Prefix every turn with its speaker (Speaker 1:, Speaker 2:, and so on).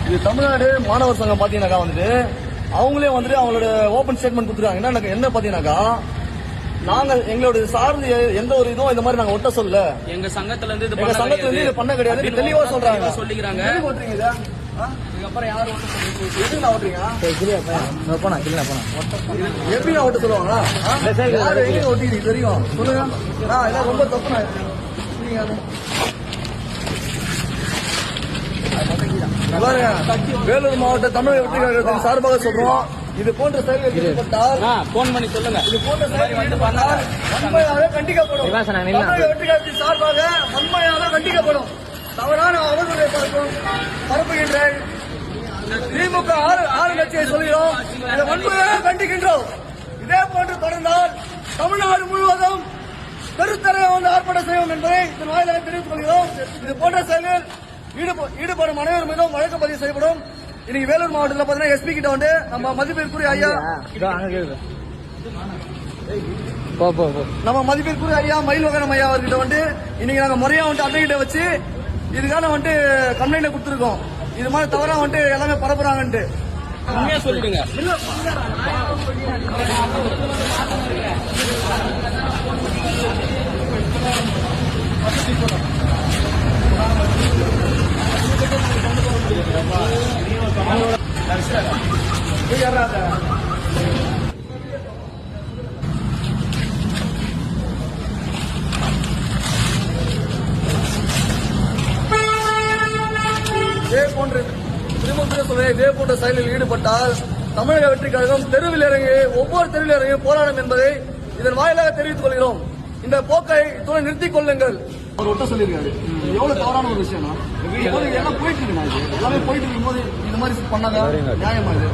Speaker 1: இது தமிழ்நாடு மாணவர் சங்கம் பாத்தீங்கன்னாக்கா வந்துட்டு அவங்களே வந்துட்டு அவங்களோட ஓபன் ஸ்டேட்மெண்ட் கொடுத்துருக்காங்க. என்ன பாத்தீங்கன்னாக்கா, நாங்க எங்களோட சார்ந்து எந்த ஒரு இதுவும் இந்த மாதிரி நாங்க ஒட்ட சொல்ல, எங்க சங்கத்துல இருந்து இது பண்ண கிடையாது தெளிவா சொல்றாங்க. சொல்லிக்கிறாங்க இதுக்கப்புறம் யாரும் எதுக்கு ஓட்டுறீங்க? எப்படி ஓட்ட சொல்லுவாங்களா? ஒட்டிக்கிறீங்க தெரியும் சொல்லுங்க. இதெல்லாம் ரொம்ப தப்பு. வேலூர் மாவட்ட தமிழக வெற்றி கழகத்தின் சார்பாக சொல்றோம், இது போன்ற செயல்கள் ஈடுபட்டால் போன் பண்ணி சொல்லுங்க. இது போன்ற செயல்கள் ஈடுபட்டால் வன்மையாக கண்டிக்கப்படும். தமிழக வெற்றி கழகத்தின் சார்பாக வன்மையாக கண்டிக்கப்படும். தவறான அவதூறை பரப்புகின்ற திமுக ஆளுங்கட்சியை சொல்கிறோம், இதை வன்மையாக கண்டிக்கின்றோம். இதே போன்று தொடர்ந்தால் தமிழ்நாடு முழுவதும் பெருத்தரையை வந்து ஆர்ப்பாட்டம் செய்வோம் என்பதை இதன் வாயிலாக தெரிவித்துக் கொள்கிறோம். இது போன்ற செயல்கள் ஈடுபடும் அனைவர் மீதும் வழக்கு பதிவு செய்யப்படும். இன்னைக்கு வேலூர் மாவட்டத்தில் பாத்தீங்கன்னா எஸ்பி கிட்ட வந்து நம்ம மதிப்பிற்குரிய ஐயா மயில்வகனம் ஐயா அவர்கிட்ட வந்து இன்னைக்கு நாங்க முறையா வந்து அட்டைகிட்ட வச்சு இதுக்கான வந்து கம்ப்ளைண்ட் கொடுத்துருக்கோம். இது மாதிரி தவறா வந்து எல்லாமே பரப்புறாங்கன்ட்டு உண்மையா சொல்லிடுங்க. இதே போன்ற செயலில் ஈடுபட்டால் தமிழக வெற்றி கழகம் தெருவில் இறங்கி ஒவ்வொரு தெருவில் இறங்கி போராடும் என்பதை இதன் வாயிலாக தெரிவித்துக் கொள்கிறோம். இந்த போக்கை இத்துடன் நிறுத்திக் கொள்ளுங்கள். அவர் ஒட்ட சொல்லியிருக்காரு. எவ்வளவு தவறான ஒரு விஷயம். எல்லாம் போயிட்டு இருக்கு, எல்லாமே போயிட்டு இருக்கும் போது இந்த மாதிரி பண்ணாதான் நியாயமா இது.